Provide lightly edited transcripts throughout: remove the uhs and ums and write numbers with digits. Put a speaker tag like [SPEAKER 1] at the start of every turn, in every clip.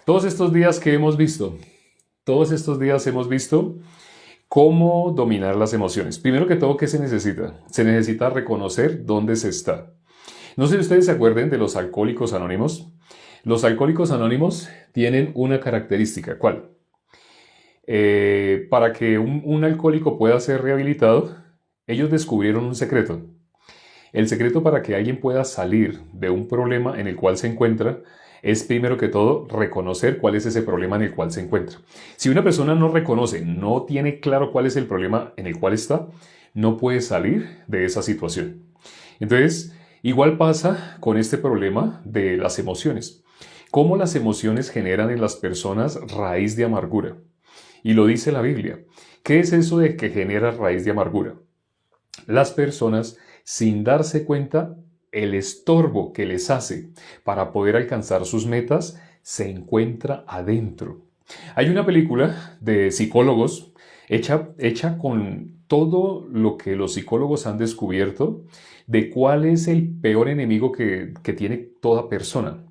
[SPEAKER 1] Todos estos días que hemos visto, todos estos días hemos visto cómo dominar las emociones. Primero que todo, ¿qué se necesita? Se necesita reconocer dónde se está. No sé si ustedes se acuerden de los alcohólicos anónimos. Los alcohólicos anónimos tienen una característica. ¿Cuál? Para que un alcohólico pueda ser rehabilitado, ellos descubrieron un secreto. El secreto para que alguien pueda salir de un problema en el cual se encuentra es primero que todo reconocer cuál es ese problema en el cual se encuentra. Si una persona no reconoce, no tiene claro cuál es el problema en el cual está, no puede salir de esa situación. Entonces, igual pasa con este problema de las emociones. ¿Cómo las emociones generan en las personas raíz de amargura? Y lo dice la Biblia. ¿Qué es eso de que genera raíz de amargura? Las personas, sin darse cuenta, el estorbo que les hace para poder alcanzar sus metas se encuentra adentro. Hay una película de psicólogos hecha con todo lo que los psicólogos han descubierto de cuál es el peor enemigo que tiene toda persona.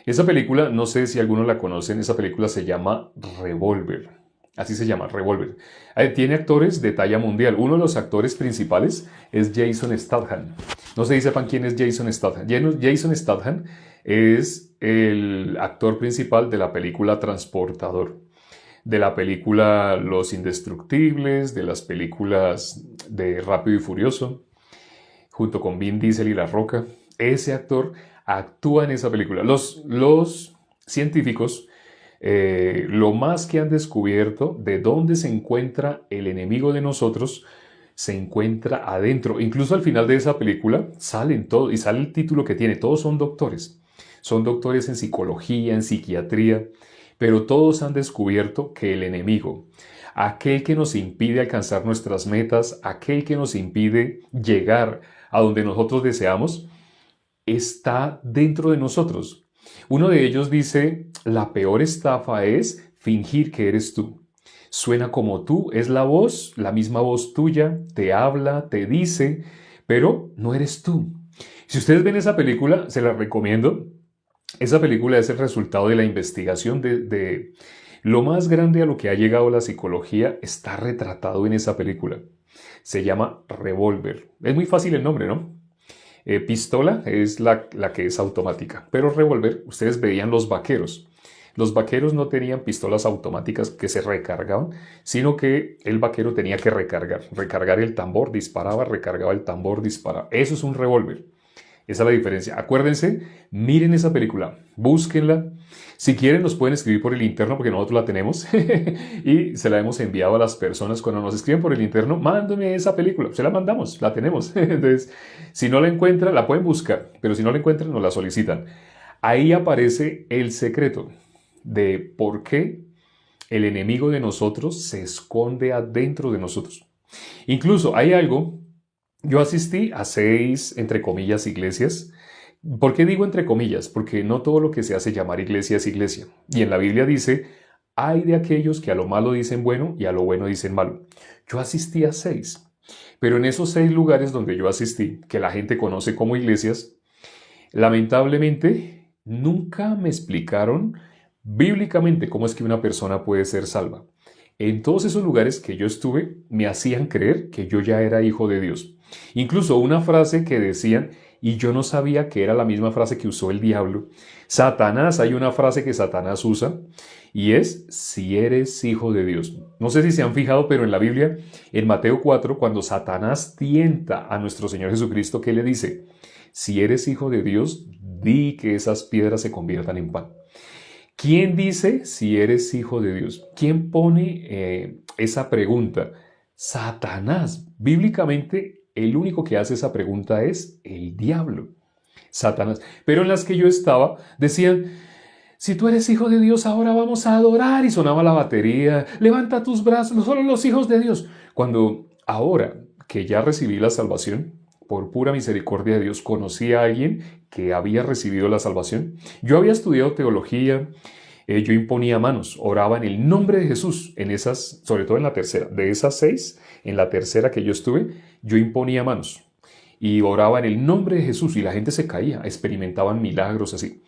[SPEAKER 1] Esa película, no sé si algunos la conocen, esa película se llama Revolver. Así se llama, Revolver. Tiene actores de talla mundial. Uno de los actores principales es Jason Statham. No sé si sepan quién es Jason Statham. Jason Statham es el actor principal de la película Transportador, de la película Los Indestructibles, de las películas de Rápido y Furioso, junto con Vin Diesel y La Roca. Ese actor actúa en esa película. Los científicos, lo más que han descubierto de dónde se encuentra el enemigo de nosotros, se encuentra adentro. Incluso al final de esa película salen todos, y sale el título que tiene, todos son doctores. Son doctores en psicología, en psiquiatría, pero todos han descubierto que el enemigo, aquel que nos impide alcanzar nuestras metas, aquel que nos impide llegar a donde nosotros deseamos, está dentro de nosotros. Uno de ellos dice, la peor estafa es fingir que eres tú. Suena como tú, es la voz, la misma voz tuya, te habla, te dice, pero no eres tú. Si ustedes ven esa película, se la recomiendo. Esa película es el resultado de la investigación de lo más grande a lo que ha llegado la psicología, está retratado en esa película. Se llama Revolver. Es muy fácil el nombre, ¿no? Pistola es la que es automática, pero revólver, ustedes veían los vaqueros. Los vaqueros no tenían pistolas automáticas que se recargaban, sino que el vaquero tenía que recargar el tambor, disparaba, recargaba el tambor, disparaba. Eso es un revólver. Esa es la diferencia. Acuérdense, miren esa película, búsquenla. Si quieren nos pueden escribir por el interno porque nosotros la tenemos y se la hemos enviado a las personas. Cuando nos escriben por el interno, mándame esa película. Se la mandamos, la tenemos. Entonces, si no la encuentran, la pueden buscar, pero si no la encuentran, nos la solicitan. Ahí aparece el secreto de por qué el enemigo de nosotros se esconde adentro de nosotros. Incluso hay algo. Yo asistí a 6, entre comillas, iglesias. ¿Por qué digo entre comillas? Porque no todo lo que se hace llamar iglesia es iglesia. Y en la Biblia dice, hay de aquellos que a lo malo dicen bueno y a lo bueno dicen malo. Yo asistí a 6. Pero en esos 6 lugares donde yo asistí, que la gente conoce como iglesias, lamentablemente nunca me explicaron bíblicamente cómo es que una persona puede ser salva. En todos esos lugares que yo estuve, me hacían creer que yo ya era hijo de Dios. Incluso una frase que decían, y yo no sabía que era la misma frase que usó el diablo. Satanás, hay una frase que Satanás usa, y es, si eres hijo de Dios. No sé si se han fijado, pero en la Biblia, en Mateo 4, cuando Satanás tienta a nuestro Señor Jesucristo, ¿qué le dice? Si eres hijo de Dios, di que esas piedras se conviertan en pan. ¿Quién dice si eres hijo de Dios? ¿Quién pone esa pregunta? Satanás. Bíblicamente, el único que hace esa pregunta es el diablo. Satanás. Pero en las que yo estaba, decían, si tú eres hijo de Dios, ahora vamos a adorar. Y sonaba la batería, levanta tus brazos, solo los hijos de Dios. Cuando ahora que ya recibí la salvación, por pura misericordia de Dios, conocí a alguien que había recibido la salvación. Yo había estudiado teología, yo imponía manos, oraba en el nombre de Jesús, en esas, sobre todo en la tercera, de esas 6, en la tercera que yo estuve, yo imponía manos y oraba en el nombre de Jesús y la gente se caía, experimentaban milagros así.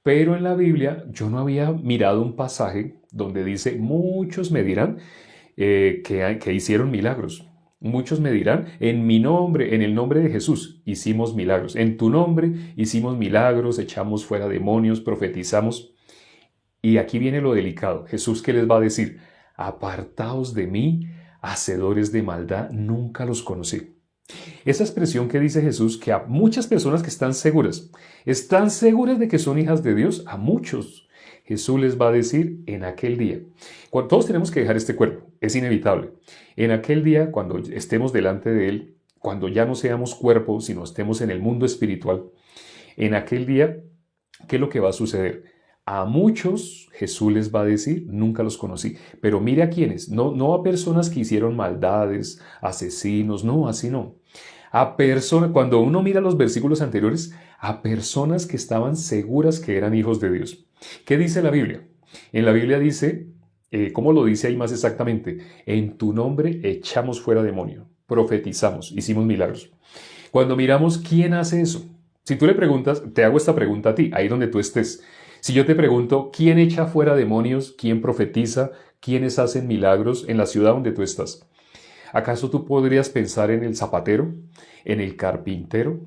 [SPEAKER 1] Pero en la Biblia yo no había mirado un pasaje donde dice, muchos me dirán que hicieron milagros. Muchos me dirán, en mi nombre, en el nombre de Jesús, hicimos milagros. En tu nombre hicimos milagros, echamos fuera demonios, profetizamos. Y aquí viene lo delicado. Jesús, ¿qué les va a decir? Apartaos de mí, hacedores de maldad, nunca los conocí. Esa expresión que dice Jesús, que a muchas personas que están seguras de que son hijas de Dios, a muchos, Jesús les va a decir en aquel día. Cuando todos tenemos que dejar este cuerpo, es inevitable. En aquel día, cuando estemos delante de Él, cuando ya no seamos cuerpo, sino estemos en el mundo espiritual, en aquel día, ¿qué es lo que va a suceder? A muchos Jesús les va a decir, nunca los conocí. Pero mire a quiénes, no a personas que hicieron maldades, asesinos, no, así no. A personas, cuando uno mira los versículos anteriores, a personas que estaban seguras que eran hijos de Dios. ¿Qué dice la Biblia? En la Biblia dice, ¿cómo lo dice ahí más exactamente? En tu nombre echamos fuera demonio, profetizamos, hicimos milagros. Cuando miramos quién hace eso, si tú le preguntas, te hago esta pregunta a ti, ahí donde tú estés. Si yo te pregunto, ¿quién echa fuera demonios? ¿Quién profetiza? ¿Quiénes hacen milagros en la ciudad donde tú estás? ¿Acaso tú podrías pensar en el zapatero, en el carpintero,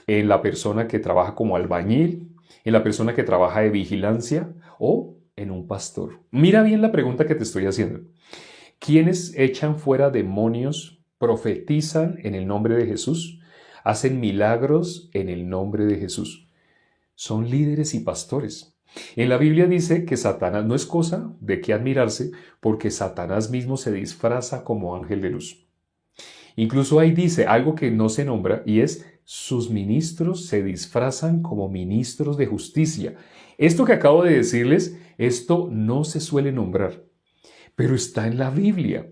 [SPEAKER 1] en la persona que trabaja como albañil, en la persona que trabaja de vigilancia o en un pastor? Mira bien la pregunta que te estoy haciendo. ¿Quiénes echan fuera demonios, profetizan en el nombre de Jesús, hacen milagros en el nombre de Jesús? Son líderes y pastores. En la Biblia dice que Satanás no es cosa de qué admirarse porque Satanás mismo se disfraza como ángel de luz. Incluso ahí dice algo que no se nombra y es sus ministros se disfrazan como ministros de justicia. Esto que acabo de decirles, esto no se suele nombrar, pero está en la Biblia.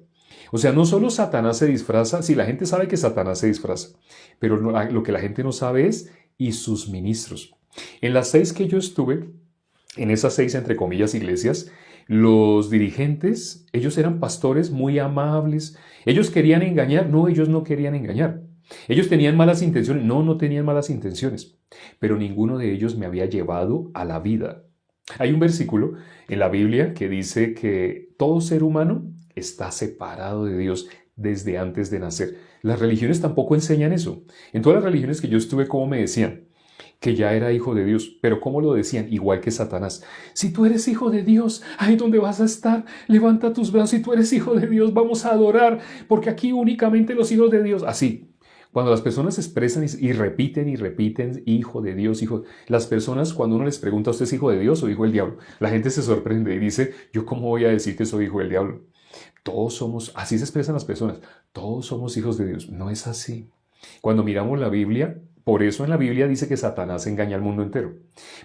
[SPEAKER 1] O sea, no solo Satanás se disfraza, sí, la gente sabe que Satanás se disfraza, pero lo que la gente no sabe es y sus ministros. En las 6 que yo estuve, en esas 6 entre comillas iglesias, los dirigentes, ellos eran pastores muy amables. Ellos querían engañar, no, ellos no querían engañar. Ellos tenían malas intenciones, no tenían malas intenciones, pero ninguno de ellos me había llevado a la vida. Hay un versículo en la Biblia que dice que todo ser humano está separado de Dios desde antes de nacer. Las religiones tampoco enseñan eso. En todas las religiones que yo estuve, ¿cómo me decían? Que ya era hijo de Dios, pero ¿cómo lo decían? Igual que Satanás. Si tú eres hijo de Dios, ahí donde vas a estar, levanta tus brazos. Si tú eres hijo de Dios, vamos a adorar, porque aquí únicamente los hijos de Dios. Así, cuando las personas se expresan y repiten, hijo de Dios, hijo. Las personas, cuando uno les pregunta, ¿usted es hijo de Dios o hijo del diablo? La gente se sorprende y dice, ¿yo cómo voy a decir que soy hijo del diablo? Todos somos, así se expresan las personas, todos somos hijos de Dios. No es así. Cuando miramos la Biblia, por eso en la Biblia dice que Satanás engaña al mundo entero.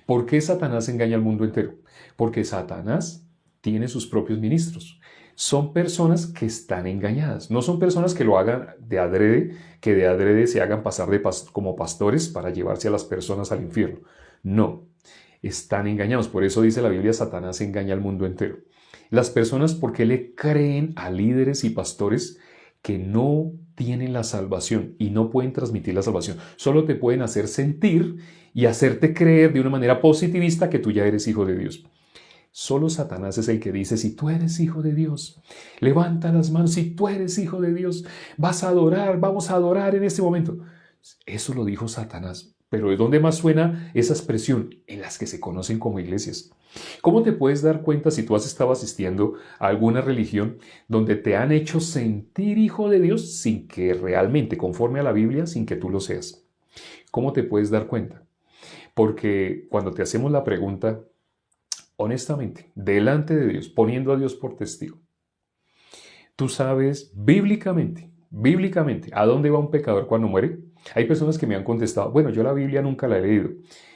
[SPEAKER 1] ¿Por qué Satanás engaña al mundo entero? Porque Satanás tiene sus propios ministros. Son personas que están engañadas. No son personas que lo hagan de adrede, que de adrede se hagan pasar como pastores para llevarse a las personas al infierno. No, están engañados. Por eso dice la Biblia, Satanás engaña al mundo entero. Las personas, ¿por qué le creen a líderes y pastores que no tienen la salvación y no pueden transmitir la salvación? Solo te pueden hacer sentir y hacerte creer de una manera positivista que tú ya eres hijo de Dios. Solo Satanás es el que dice, si tú eres hijo de Dios, levanta las manos, si tú eres hijo de Dios, vas a adorar, vamos a adorar en este momento. Eso lo dijo Satanás. Pero ¿de dónde más suena esa expresión? En las que se conocen como iglesias. ¿Cómo te puedes dar cuenta si tú has estado asistiendo a alguna religión donde te han hecho sentir hijo de Dios sin que realmente, conforme a la Biblia, sin que tú lo seas? ¿Cómo te puedes dar cuenta? Porque cuando te hacemos la pregunta, honestamente, delante de Dios, poniendo a Dios por testigo, tú sabes bíblicamente, ¿a dónde va un pecador cuando muere? Hay personas que me han contestado, bueno, yo la Biblia nunca la he leído.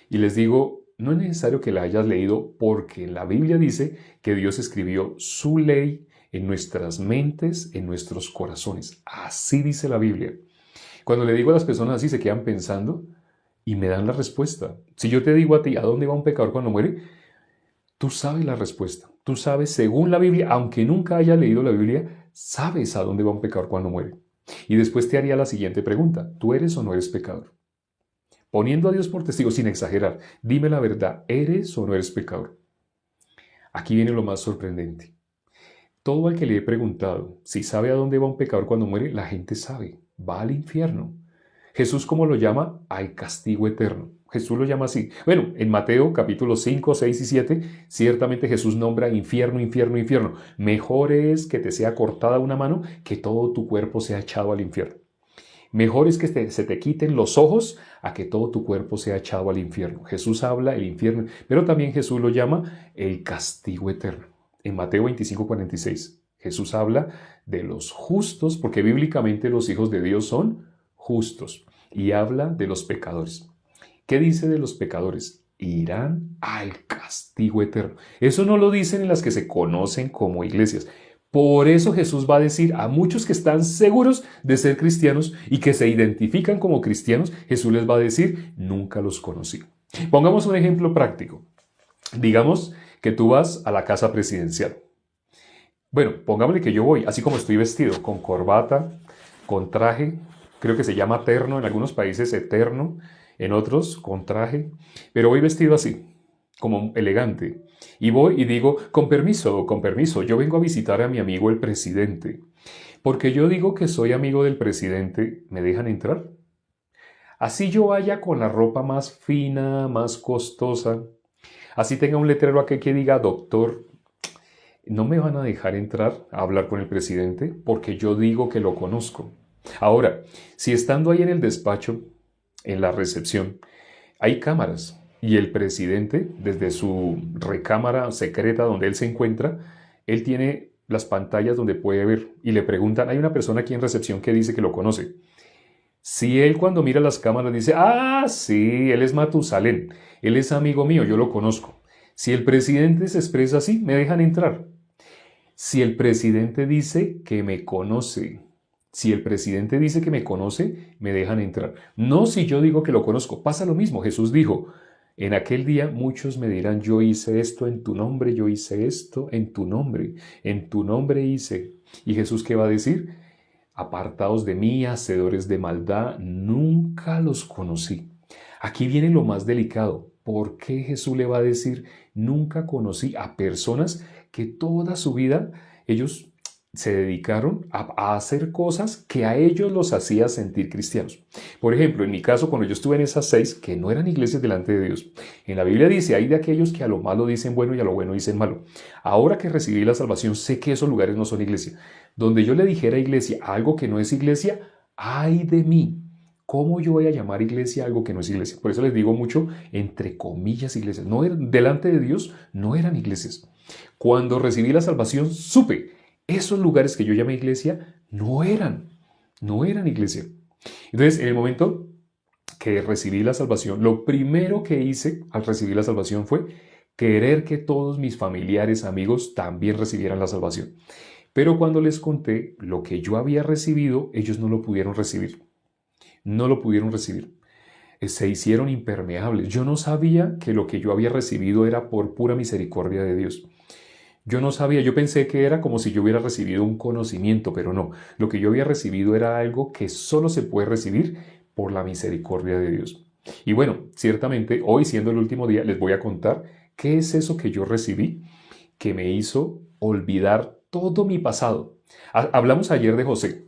[SPEAKER 1] Y les digo, no es necesario que la hayas leído porque la Biblia dice que Dios escribió su ley en nuestras mentes, en nuestros corazones. Así dice la Biblia. Cuando le digo a las personas así, se quedan pensando y me dan la respuesta. Si yo te digo a ti, ¿a dónde va un pecador cuando muere? Tú sabes la respuesta. Tú sabes, según la Biblia, aunque nunca haya leído la Biblia, sabes a dónde va un pecador cuando muere. Y después te haría la siguiente pregunta. ¿Tú eres o no eres pecador? poniendo a Dios por testigo sin exagerar, dime la verdad, ¿eres o no eres pecador? Aquí viene lo más sorprendente. Todo al que le he preguntado si sabe a dónde va un pecador cuando muere, la gente sabe, va al infierno. Jesús, ¿cómo lo llama? Al castigo eterno. Jesús lo llama así. Bueno, en Mateo capítulo 5, 6 y 7, ciertamente Jesús nombra infierno, infierno, infierno. Mejor es que te sea cortada una mano que todo tu cuerpo sea echado al infierno. Mejor es que se te quiten los ojos a que todo tu cuerpo sea echado al infierno. Jesús habla el infierno, pero también Jesús lo llama el castigo eterno. En Mateo 25, 46, Jesús habla de los justos, porque bíblicamente los hijos de Dios son justos, y habla de los pecadores. ¿Qué dice de los pecadores? Irán al castigo eterno. Eso no lo dicen en las que se conocen como iglesias. Por eso Jesús va a decir a muchos que están seguros de ser cristianos y que se identifican como cristianos, Jesús les va a decir, nunca los conocí. Pongamos un ejemplo práctico. Digamos que tú vas a la casa presidencial. Bueno, pongámosle que yo voy, así como estoy vestido, con corbata, con traje, creo que se llama terno, en algunos países eterno, en otros con traje, pero voy vestido así, como elegante. Y voy y digo, con permiso, yo vengo a visitar a mi amigo el presidente. Porque yo digo que soy amigo del presidente, ¿me dejan entrar? Así yo vaya con la ropa más fina, más costosa, así tenga un letrero aquí que diga doctor, no me van a dejar entrar a hablar con el presidente porque yo digo que lo conozco. Ahora, si estando ahí en el despacho, en la recepción, hay cámaras y el presidente, desde su recámara secreta donde él se encuentra, él tiene las pantallas donde puede ver y le preguntan, hay una persona aquí en recepción que dice que lo conoce. Si él cuando mira las cámaras dice, ah, sí, él es Matusalén, él es amigo mío, yo lo conozco. Si el presidente se expresa así, me dejan entrar. Si el presidente dice que me conoce, si el presidente dice que me conoce, me dejan entrar. No si yo digo que lo conozco. Pasa lo mismo. Jesús dijo, en aquel día muchos me dirán, yo hice esto en tu nombre, yo hice esto en tu nombre hice. ¿Y Jesús qué va a decir? Apartaos de mí, hacedores de maldad, nunca los conocí. Aquí viene lo más delicado. ¿Por qué Jesús le va a decir, nunca conocí a personas que toda su vida ellos se dedicaron a hacer cosas que a ellos los hacía sentir cristianos? Por ejemplo, en mi caso, cuando yo estuve en esas 6, que no eran iglesias delante de Dios, en la Biblia dice, hay de aquellos que a lo malo dicen bueno y a lo bueno dicen malo. Ahora que recibí la salvación, sé que esos lugares no son iglesia. Donde yo le dijera iglesia a algo que no es iglesia, ¡ay de mí! ¿Cómo yo voy a llamar iglesia a algo que no es iglesia? Por eso les digo mucho, entre comillas, iglesias. No eran, delante de Dios no eran iglesias. Cuando recibí la salvación, supe, esos lugares que yo llamé iglesia no eran iglesia. Entonces, en el momento que recibí la salvación, lo primero que hice al recibir la salvación fue querer que todos mis familiares, amigos, también recibieran la salvación. Pero cuando les conté lo que yo había recibido, ellos no lo pudieron recibir. No lo pudieron recibir. Se hicieron impermeables. Yo no sabía que lo que yo había recibido era por pura misericordia de Dios. Yo no sabía, yo pensé que era como si yo hubiera recibido un conocimiento, pero no. Lo que yo había recibido era algo que solo se puede recibir por la misericordia de Dios. Y bueno, ciertamente hoy, siendo el último día, les voy a contar qué es eso que yo recibí que me hizo olvidar todo mi pasado. Hablamos ayer de José.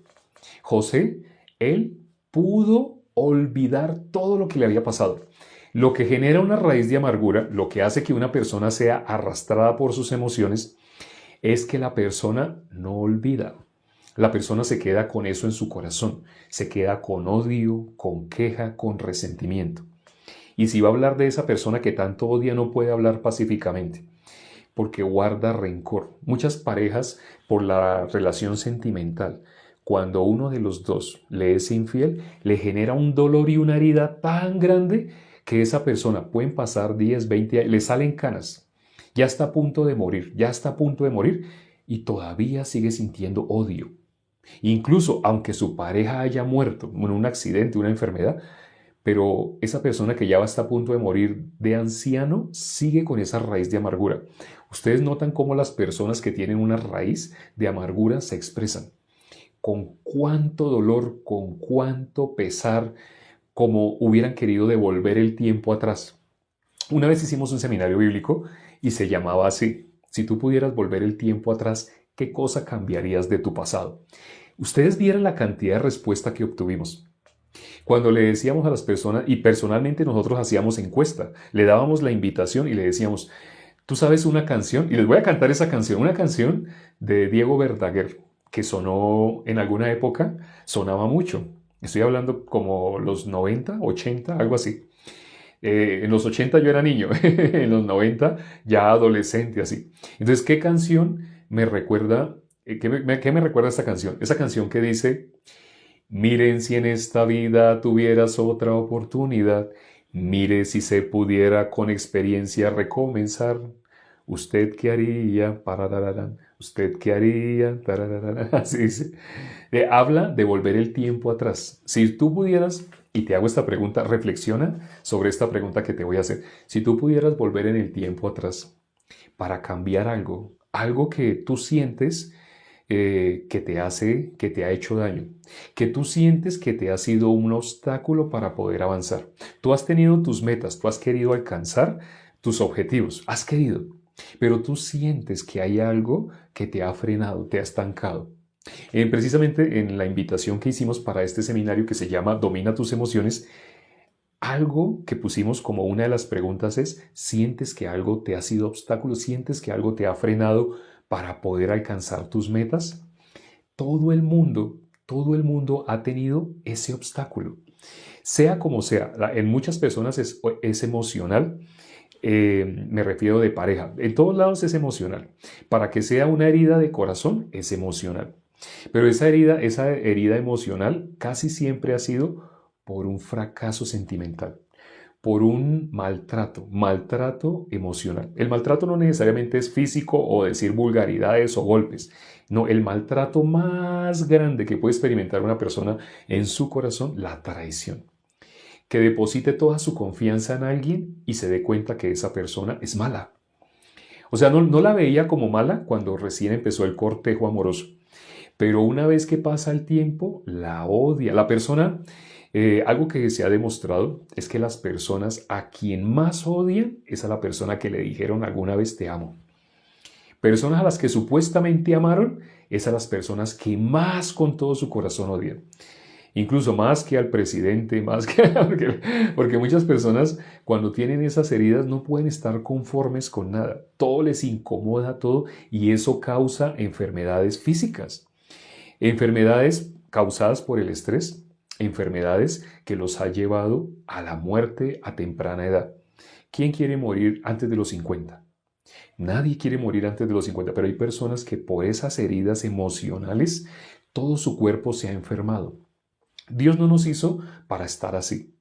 [SPEAKER 1] José, él pudo olvidar todo lo que le había pasado. Lo que genera una raíz de amargura, lo que hace que una persona sea arrastrada por sus emociones, es que la persona no olvida. La persona se queda con eso en su corazón, se queda con odio, con queja, con resentimiento. Y si va a hablar de esa persona que tanto odia, no puede hablar pacíficamente, porque guarda rencor. Muchas parejas, por la relación sentimental, cuando uno de los dos le es infiel, le genera un dolor y una herida tan grande que esa persona, pueden pasar 10, 20 años, le salen canas, ya está a punto de morir, ya está a punto de morir y todavía sigue sintiendo odio. Incluso aunque su pareja haya muerto en un accidente, una enfermedad, pero esa persona que ya está a punto de morir de anciano sigue con esa raíz de amargura. Ustedes notan cómo las personas que tienen una raíz de amargura se expresan. Con cuánto dolor, con cuánto pesar, como hubieran querido devolver el tiempo atrás. Una vez hicimos un seminario bíblico y se llamaba así: si tú pudieras volver el tiempo atrás, ¿qué cosa cambiarías de tu pasado? Ustedes vieran la cantidad de respuesta que obtuvimos. Cuando le decíamos a las personas, y personalmente nosotros hacíamos encuesta, le dábamos la invitación y le decíamos: ¿tú sabes una canción? Y les voy a cantar esa canción, una canción de Diego Verdaguer, que sonó en alguna época, sonaba mucho. Estoy hablando como los 90, 80, algo así. En los 80 yo era niño, en los 90 ya adolescente, así. Entonces, ¿qué canción me recuerda? ¿Qué me recuerda esta canción? Esa canción que dice: miren si en esta vida tuvieras otra oportunidad, mire si se pudiera con experiencia recomenzar. ¿Usted qué haría? Parararán. ¿Usted qué haría? Tarararán. Así dice. Habla de volver el tiempo atrás. Si tú pudieras, y te hago esta pregunta, reflexiona sobre esta pregunta que te voy a hacer. Si tú pudieras volver en el tiempo atrás para cambiar algo, algo que tú sientes que te ha hecho daño, que tú sientes que te ha sido un obstáculo para poder avanzar. Tú has tenido tus metas, tú has querido alcanzar tus objetivos, has querido, pero tú sientes que hay algo que te ha frenado, te ha estancado. Precisamente en la invitación que hicimos para este seminario que se llama Domina tus emociones, algo que pusimos como una de las preguntas es: ¿sientes que algo te ha sido obstáculo? ¿Sientes que algo te ha frenado para poder alcanzar tus metas? Todo el mundo ha tenido ese obstáculo. Sea como sea, en muchas personas es emocional, me refiero de pareja, en todos lados es emocional. Para que sea una herida de corazón, es emocional. Pero esa herida emocional casi siempre ha sido por un fracaso sentimental, por un maltrato emocional. El maltrato no necesariamente es físico o decir vulgaridades o golpes. No, el maltrato más grande que puede experimentar una persona en su corazón, la traición. Que deposite toda su confianza en alguien y se dé cuenta que esa persona es mala. O sea, no la veía como mala cuando recién empezó el cortejo amoroso, pero una vez que pasa el tiempo, la odia. La persona, algo que se ha demostrado es que las personas a quien más odian es a la persona que le dijeron alguna vez te amo. Personas a las que supuestamente amaron es a las personas que más con todo su corazón odian. Incluso más que al presidente, más que porque muchas personas cuando tienen esas heridas no pueden estar conformes con nada. Todo les incomoda todo y eso causa enfermedades físicas. Enfermedades causadas por el estrés, enfermedades que los ha llevado a la muerte a temprana edad. ¿Quién quiere morir antes de los 50? Nadie quiere morir antes de los 50, pero hay personas que por esas heridas emocionales todo su cuerpo se ha enfermado. Dios no nos hizo para estar así.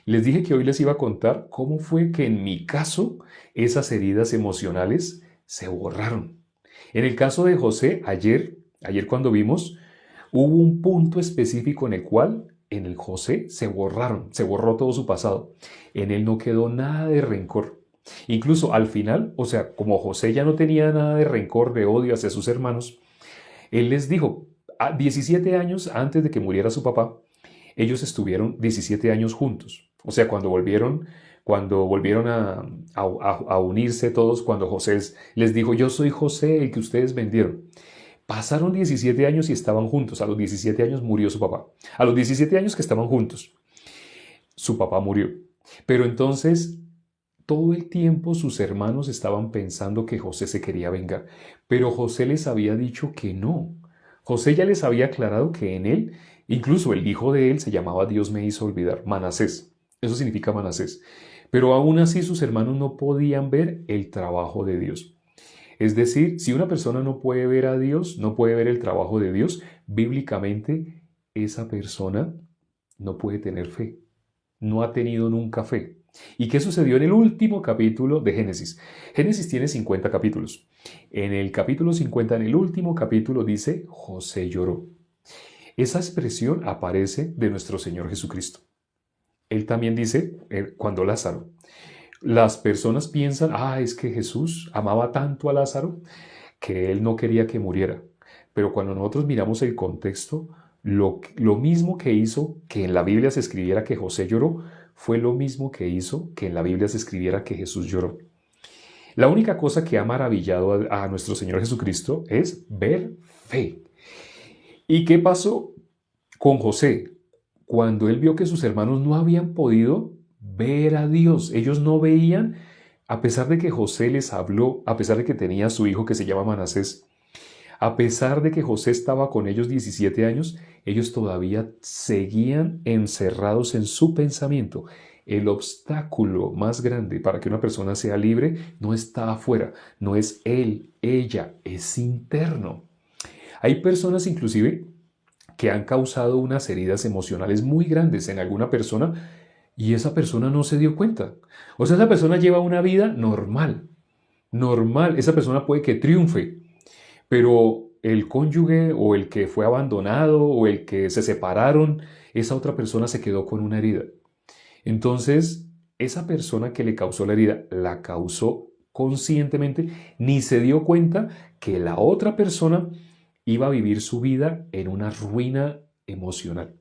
[SPEAKER 1] Les dije que hoy les iba a contar cómo fue que en mi caso esas heridas emocionales se borraron. En el caso de José, ayer cuando vimos, hubo un punto específico en el cual en el José se borró todo su pasado. En él no quedó nada de rencor. Incluso al final, o sea, como José ya no tenía nada de rencor, de odio hacia sus hermanos, él les dijo: a 17 años antes de que muriera su papá, ellos estuvieron 17 años juntos. O sea, cuando volvieron a unirse todos, cuando José les dijo: yo soy José, el que ustedes vendieron. Pasaron 17 años y estaban juntos. A los 17 años murió su papá. A los 17 años que estaban juntos, su papá murió. Pero entonces, todo el tiempo sus hermanos estaban pensando que José se quería vengar. Pero José les había dicho que no. José ya les había aclarado que en él, incluso el hijo de él se llamaba Dios me hizo olvidar, Manasés. Eso significa Manasés. Pero aún así sus hermanos no podían ver el trabajo de Dios. Es decir, si una persona no puede ver a Dios, no puede ver el trabajo de Dios, bíblicamente esa persona no puede tener fe. No ha tenido nunca fe. ¿Y qué sucedió en el último capítulo de Génesis? Génesis tiene 50 capítulos. En el capítulo 50, en el último capítulo, dice: José lloró. Esa expresión aparece de nuestro Señor Jesucristo. Él también dice, cuando Lázaro, las personas piensan: es que Jesús amaba tanto a Lázaro que él no quería que muriera. Pero cuando nosotros miramos el contexto, Lo mismo que hizo que en la Biblia se escribiera que José lloró, fue lo mismo que hizo que en la Biblia se escribiera que Jesús lloró. La única cosa que ha maravillado a nuestro Señor Jesucristo es ver fe. ¿Y qué pasó con José? Cuando él vio que sus hermanos no habían podido ver a Dios, ellos no veían, a pesar de que José les habló, a pesar de que tenía a su hijo que se llama Manasés, a pesar de que José estaba con ellos 17 años, ellos todavía seguían encerrados en su pensamiento. El obstáculo más grande para que una persona sea libre no está afuera, no es él, ella, es interno. Hay personas inclusive que han causado unas heridas emocionales muy grandes en alguna persona y esa persona no se dio cuenta. O sea, esa persona lleva una vida normal, normal. Esa persona puede que triunfe, pero el cónyuge o el que fue abandonado o el que se separaron, esa otra persona se quedó con una herida. Entonces, esa persona que le causó la herida la causó conscientemente, ni se dio cuenta que la otra persona iba a vivir su vida en una ruina emocional.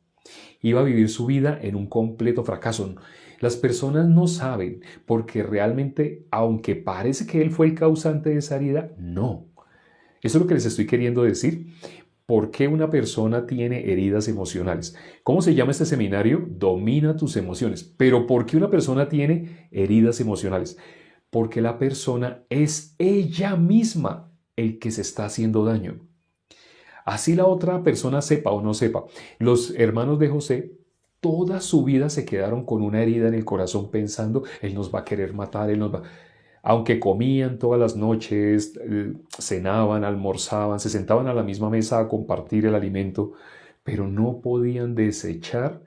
[SPEAKER 1] Iba a vivir su vida en un completo fracaso. Las personas no saben porque realmente, aunque parece que él fue el causante de esa herida, no. Eso es lo que les estoy queriendo decir. ¿Por qué una persona tiene heridas emocionales? ¿Cómo se llama este seminario? Domina tus emociones. Pero ¿por qué una persona tiene heridas emocionales? Porque la persona es ella misma el que se está haciendo daño. Así la otra persona sepa o no sepa. Los hermanos de José toda su vida se quedaron con una herida en el corazón pensando, él nos va a querer matar, él nos va... Aunque comían todas las noches, cenaban, almorzaban, se sentaban a la misma mesa a compartir el alimento, pero no podían desechar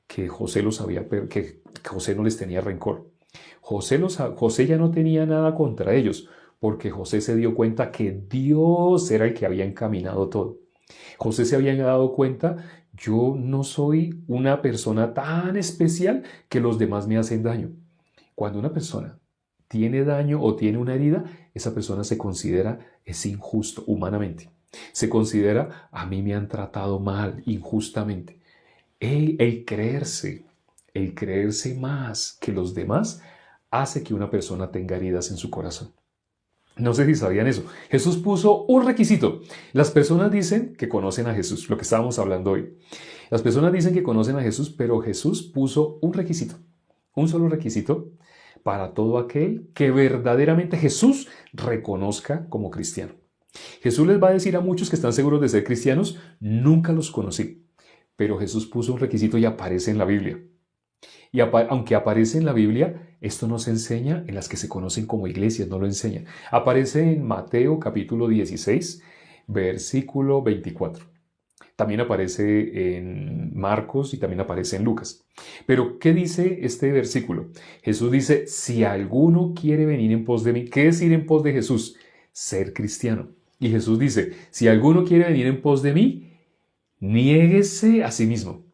[SPEAKER 1] que José los había, que José no les tenía rencor. José ya no tenía nada contra ellos, porque José se dio cuenta que Dios era el que había encaminado todo. José se había dado cuenta, yo no soy una persona tan especial que los demás me hacen daño. Cuando una persona tiene daño o tiene una herida, esa persona se considera es injusto humanamente. Se considera a mí me han tratado mal, injustamente. El creerse más que los demás hace que una persona tenga heridas en su corazón. No sé si sabían eso. Jesús puso un requisito. Las personas dicen que conocen a Jesús, lo que estábamos hablando hoy. Las personas dicen que conocen a Jesús, pero Jesús puso un requisito, un solo requisito para todo aquel que verdaderamente Jesús reconozca como cristiano. Jesús les va a decir a muchos que están seguros de ser cristianos, nunca los conocí, pero Jesús puso un requisito y aparece en la Biblia. Y aunque aparece en la Biblia, esto no se enseña en las que se conocen como iglesias, no lo enseña. Aparece en Mateo capítulo 16, versículo 24. También aparece en Marcos y también aparece en Lucas. Pero, ¿qué dice este versículo? Jesús dice, si alguno quiere venir en pos de mí, ¿qué es ir en pos de Jesús? Ser cristiano. Y Jesús dice, si alguno quiere venir en pos de mí, niéguese a sí mismo.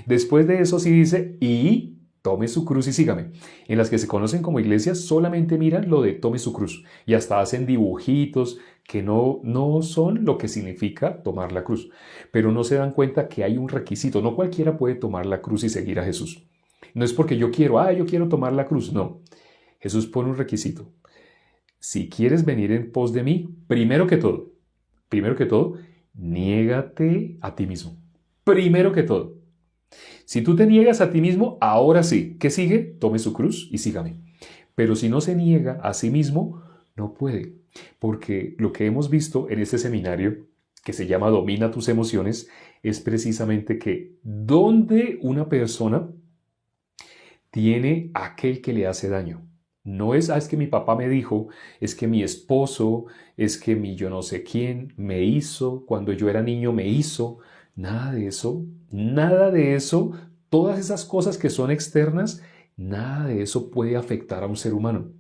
[SPEAKER 1] Después de eso sí dice, y tome su cruz y sígame. En las que se conocen como iglesias solamente miran lo de tome su cruz y hasta hacen dibujitos que no son lo que significa tomar la cruz. Pero no se dan cuenta que hay un requisito. No cualquiera puede tomar la cruz y seguir a Jesús. No es porque yo quiero tomar la cruz. No. Jesús pone un requisito. Si quieres venir en pos de mí, primero que todo, niégate a ti mismo. Primero que todo. Si tú te niegas a ti mismo, ahora sí, ¿qué sigue? Tome su cruz y sígame. Pero si no se niega a sí mismo, no puede. Porque lo que hemos visto en este seminario, que se llama Domina tus emociones, es precisamente que donde una persona tiene aquel que le hace daño. No es, es que mi papá me dijo, es que mi esposo, es que mi yo no sé quién me hizo, cuando yo era niño me hizo. Nada de eso, nada de eso, todas esas cosas que son externas, nada de eso puede afectar a un ser humano.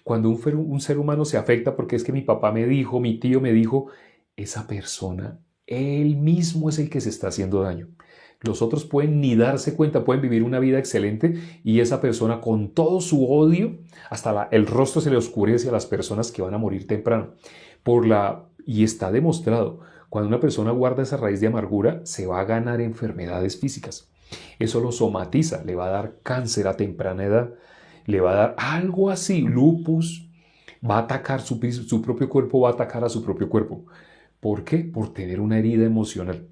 [SPEAKER 1] Cuando un ser humano se afecta porque es que mi papá me dijo, mi tío me dijo, esa persona, él mismo es el que se está haciendo daño. Los otros pueden ni darse cuenta, pueden vivir una vida excelente y esa persona con todo su odio, hasta el rostro se le oscurece a las personas que van a morir temprano. Y está demostrado, Cuando una persona guarda esa raíz de amargura, se va a ganar enfermedades físicas. Eso lo somatiza, le va a dar cáncer a temprana edad, le va a dar algo así, lupus, va a atacar su propio cuerpo, va a atacar a su propio cuerpo. ¿Por qué? Por tener una herida emocional.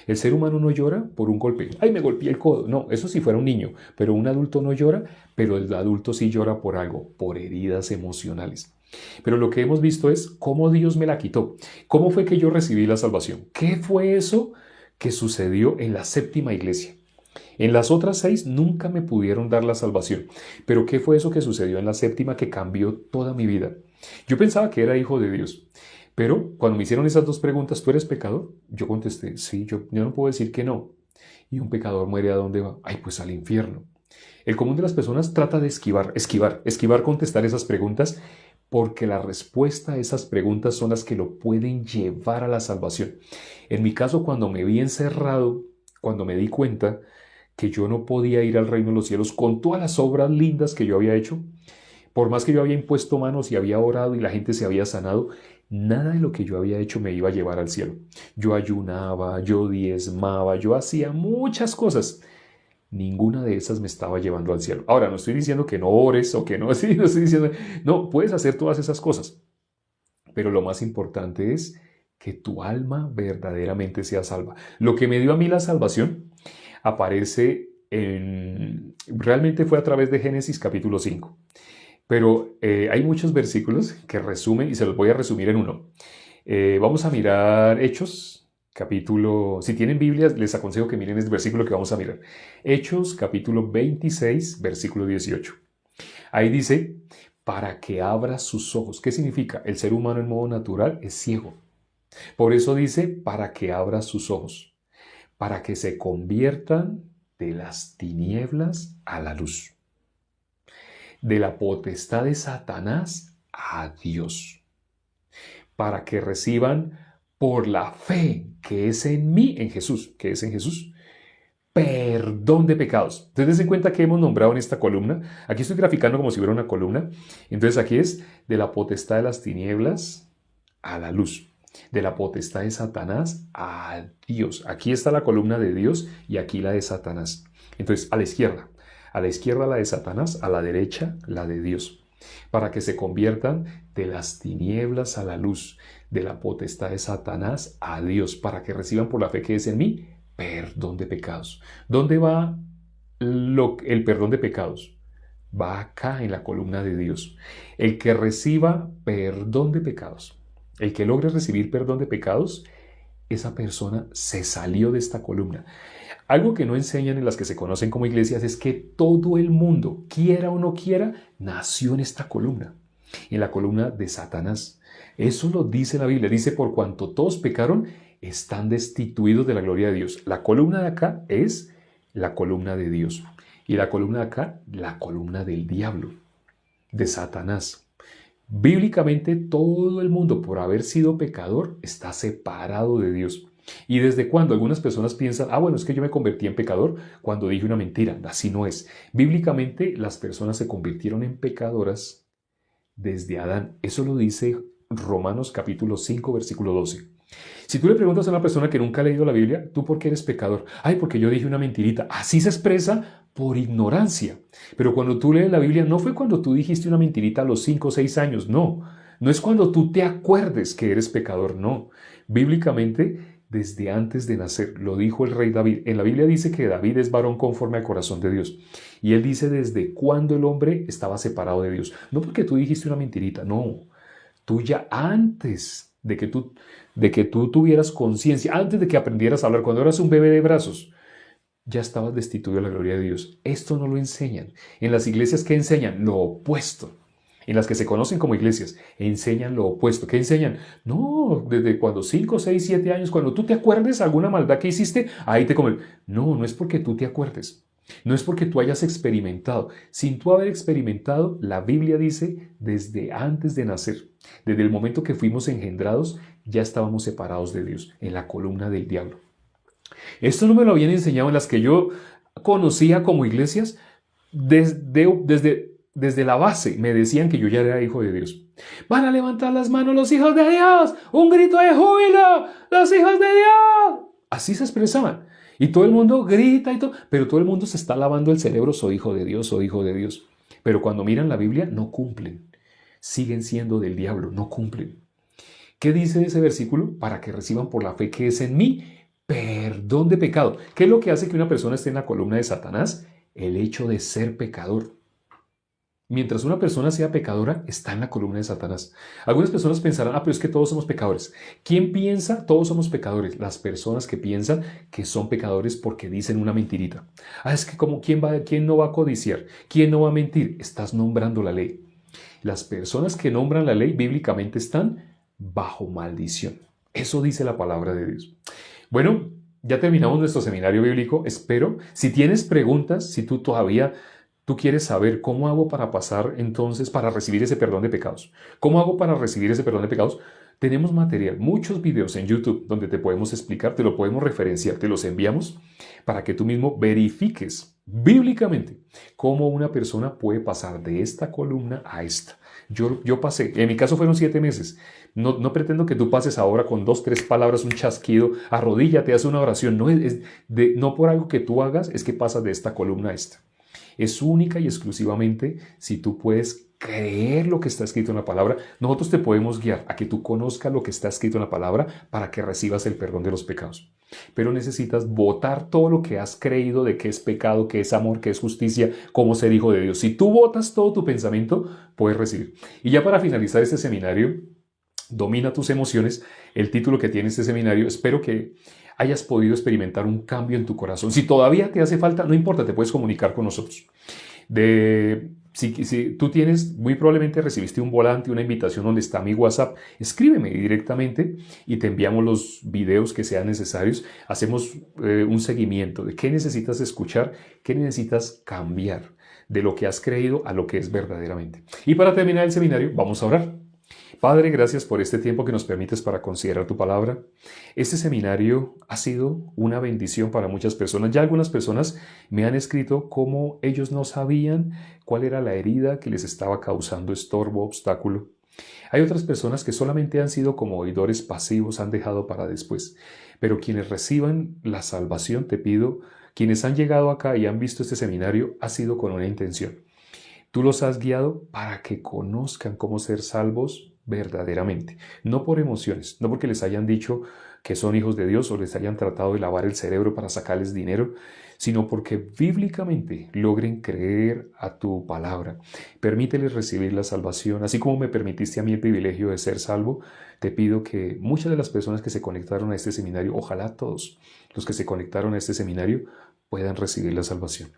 [SPEAKER 1] El ser humano no llora por un golpe. ¡Ay, me golpeé el codo! No, eso si fuera un niño. Pero un adulto no llora, pero el adulto sí llora por algo, por heridas emocionales. Pero lo que hemos visto es cómo Dios me la quitó. ¿Cómo fue que yo recibí la salvación? ¿Qué fue eso que sucedió en la séptima iglesia? En las otras 6 nunca me pudieron dar la salvación. Pero ¿qué fue eso que sucedió en la séptima que cambió toda mi vida? Yo pensaba que era hijo de Dios. Pero cuando me hicieron esas 2 preguntas, ¿tú eres pecador? Yo contesté, sí, yo no puedo decir que no. ¿Y un pecador muere a dónde va? Ay, pues al infierno. El común de las personas trata de esquivar contestar esas preguntas porque la respuesta a esas preguntas son las que lo pueden llevar a la salvación. En mi caso, cuando me vi encerrado, cuando me di cuenta que yo no podía ir al reino de los cielos con todas las obras lindas que yo había hecho, por más que yo había impuesto manos y había orado y la gente se había sanado, nada de lo que yo había hecho me iba a llevar al cielo. Yo ayunaba, yo diezmaba, yo hacía muchas cosas. Ninguna de esas me estaba llevando al cielo. Ahora, no estoy diciendo que no ores o que no, sí, no estoy diciendo, no, puedes hacer todas esas cosas. Pero lo más importante es que tu alma verdaderamente sea salva. Lo que me dio a mí la salvación aparece realmente fue a través de Génesis capítulo 5. Pero hay muchos versículos que resumen y se los voy a resumir en uno. Vamos a mirar Hechos, capítulo... Si tienen Biblias, les aconsejo que miren este versículo que vamos a mirar. Hechos, capítulo 26, versículo 18. Ahí dice, para que abra sus ojos. ¿Qué significa? El ser humano en modo natural es ciego. Por eso dice, para que abra sus ojos. Para que se conviertan de las tinieblas a la luz. De la potestad de Satanás a Dios, para que reciban por la fe que es en mí, en Jesús, perdón de pecados. Entonces, den cuenta que hemos nombrado en esta columna, aquí estoy graficando como si fuera una columna, entonces aquí es de la potestad de las tinieblas a la luz, de la potestad de Satanás a Dios. Aquí está la columna de Dios y aquí la de Satanás. Entonces, a la izquierda la de Satanás, a la derecha la de Dios, para que se conviertan de las tinieblas a la luz, de la potestad de Satanás a Dios, para que reciban por la fe que es en mí perdón de pecados. ¿Dónde va el perdón de pecados? Va acá en la columna de Dios. El que reciba perdón de pecados, el que logre recibir perdón de pecados, esa persona se salió de esta columna. Algo que no enseñan en las que se conocen como iglesias es que todo el mundo, quiera o no quiera, nació en esta columna, en la columna de Satanás. Eso lo dice la Biblia. Dice, por cuanto todos pecaron, están destituidos de la gloria de Dios. La columna de acá es la columna de Dios. Y la columna de acá, la columna del diablo, de Satanás. Bíblicamente, todo el mundo, por haber sido pecador, está separado de Dios. ¿Y desde cuándo? Algunas personas piensan, bueno, es que yo me convertí en pecador cuando dije una mentira. Así no es. Bíblicamente, las personas se convirtieron en pecadoras desde Adán. Eso lo dice Romanos capítulo 5, versículo 12. Si tú le preguntas a una persona que nunca ha leído la Biblia, ¿tú por qué eres pecador? Ay, porque yo dije una mentirita. Así se expresa por ignorancia. Pero cuando tú lees la Biblia, no fue cuando tú dijiste una mentirita a los 5 o 6 años, no. No es cuando tú te acuerdes que eres pecador, no. Bíblicamente, desde antes de nacer, lo dijo el rey David. En la Biblia dice que David es varón conforme al corazón de Dios. Y él dice desde cuándo el hombre estaba separado de Dios. No porque tú dijiste una mentirita, no. Tú ya antes de que tú tuvieras conciencia, antes de que aprendieras a hablar, cuando eras un bebé de brazos, ya estabas destituido de la gloria de Dios. Esto no lo enseñan. En las iglesias, ¿qué enseñan? Lo opuesto. En las que se conocen como iglesias, enseñan lo opuesto. ¿Qué enseñan? No, desde cuando 5, 6, 7 años, cuando tú te acuerdes alguna maldad que hiciste, ahí te comen. No, no es porque tú te acuerdes. No es porque tú hayas experimentado. Sin tú haber experimentado, la Biblia dice, desde antes de nacer, desde el momento que fuimos engendrados, ya estábamos separados de Dios, en la columna del diablo. Esto no me lo habían enseñado en las que yo conocía como iglesias. Desde la base me decían que yo ya era hijo de Dios. Van a levantar las manos los hijos de Dios. Un grito de júbilo. Los hijos de Dios. Así se expresaban. Y todo el mundo grita y todo. Pero todo el mundo se está lavando el cerebro. Soy hijo de Dios, soy hijo de Dios. Pero cuando miran la Biblia no cumplen. Siguen siendo del diablo, no cumplen. ¿Qué dice ese versículo? Para que reciban por la fe que es en mí perdón de pecado. ¿Qué es lo que hace que una persona esté en la columna de Satanás? El hecho de ser pecador. Mientras una persona sea pecadora, está en la columna de Satanás. Algunas personas pensarán, pero es que todos somos pecadores. ¿Quién piensa? Todos somos pecadores. Las personas que piensan que son pecadores porque dicen una mentirita. Es que como, ¿quién no va a codiciar? ¿Quién no va a mentir? Estás nombrando la ley. Las personas que nombran la ley bíblicamente están bajo maldición. Eso dice la palabra de Dios. Bueno, ya terminamos nuestro seminario bíblico. Espero, si tienes preguntas, si tú quieres saber cómo hago para pasar entonces, para recibir ese perdón de pecados. ¿Cómo hago para recibir ese perdón de pecados? Tenemos material, muchos videos en YouTube donde te podemos explicar, te lo podemos referenciar, te los enviamos para que tú mismo verifiques bíblicamente cómo una persona puede pasar de esta columna a esta. Yo pasé, en mi caso fueron 7 meses. No pretendo que tú pases ahora con 2, 3 palabras, un chasquido, arrodíllate, haz una oración. No por algo que tú hagas es que pasas de esta columna a esta. Es única y exclusivamente si tú puedes creer lo que está escrito en la palabra. Nosotros te podemos guiar a que tú conozcas lo que está escrito en la palabra para que recibas el perdón de los pecados. Pero necesitas botar todo lo que has creído de que es pecado, que es amor, que es justicia, cómo ser hijo de Dios. Si tú botas todo tu pensamiento, puedes recibir. Y ya para finalizar este seminario, Domina tus emociones, el título que tiene este seminario, espero que hayas podido experimentar un cambio en tu corazón. Si todavía te hace falta, no importa, te puedes comunicar con nosotros. Si tú tienes, muy probablemente recibiste un volante, una invitación donde está mi WhatsApp, escríbeme directamente y te enviamos los videos que sean necesarios. Hacemos un seguimiento de qué necesitas escuchar, qué necesitas cambiar de lo que has creído a lo que es verdaderamente. Y para terminar el seminario, vamos a orar. Padre, gracias por este tiempo que nos permites para considerar tu palabra. Este seminario ha sido una bendición para muchas personas. Ya algunas personas me han escrito cómo ellos no sabían cuál era la herida que les estaba causando estorbo, obstáculo. Hay otras personas que solamente han sido como oidores pasivos, han dejado para después. Pero quienes reciban la salvación, te pido, quienes han llegado acá y han visto este seminario, ha sido con una intención. Tú los has guiado para que conozcan cómo ser salvos verdaderamente, no por emociones, no porque les hayan dicho que son hijos de Dios o les hayan tratado de lavar el cerebro para sacarles dinero, sino porque bíblicamente logren creer a tu palabra. Permíteles recibir la salvación, así como me permitiste a mí el privilegio de ser salvo. Te pido que muchas de las personas que se conectaron a este seminario, ojalá todos los que se conectaron a este seminario, puedan recibir la salvación.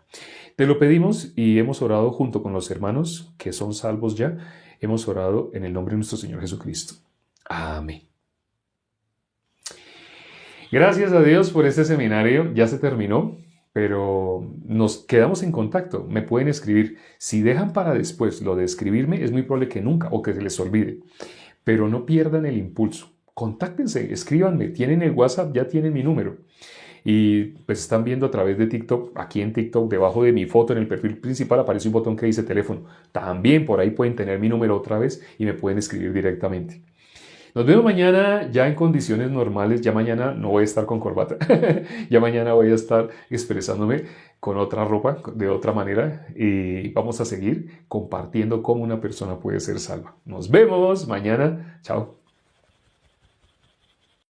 [SPEAKER 1] Te lo pedimos y hemos orado junto con los hermanos que son salvos ya. Hemos orado en el nombre de nuestro Señor Jesucristo. Amén. Gracias a Dios por este seminario. Ya se terminó, pero nos quedamos en contacto. Me pueden escribir. Si dejan para después lo de escribirme, es muy probable que nunca o que se les olvide. Pero no pierdan el impulso. Contáctense, escríbanme. Tienen el WhatsApp, ya tienen mi número. Y pues están viendo a través de TikTok, aquí en TikTok, debajo de mi foto en el perfil principal aparece un botón que dice teléfono. También por ahí pueden tener mi número otra vez y me pueden escribir directamente. Nos vemos mañana ya en condiciones normales. Ya mañana no voy a estar con corbata. Ya mañana voy a estar expresándome con otra ropa, de otra manera. Y vamos a seguir compartiendo cómo una persona puede ser salva. Nos vemos mañana. Chao.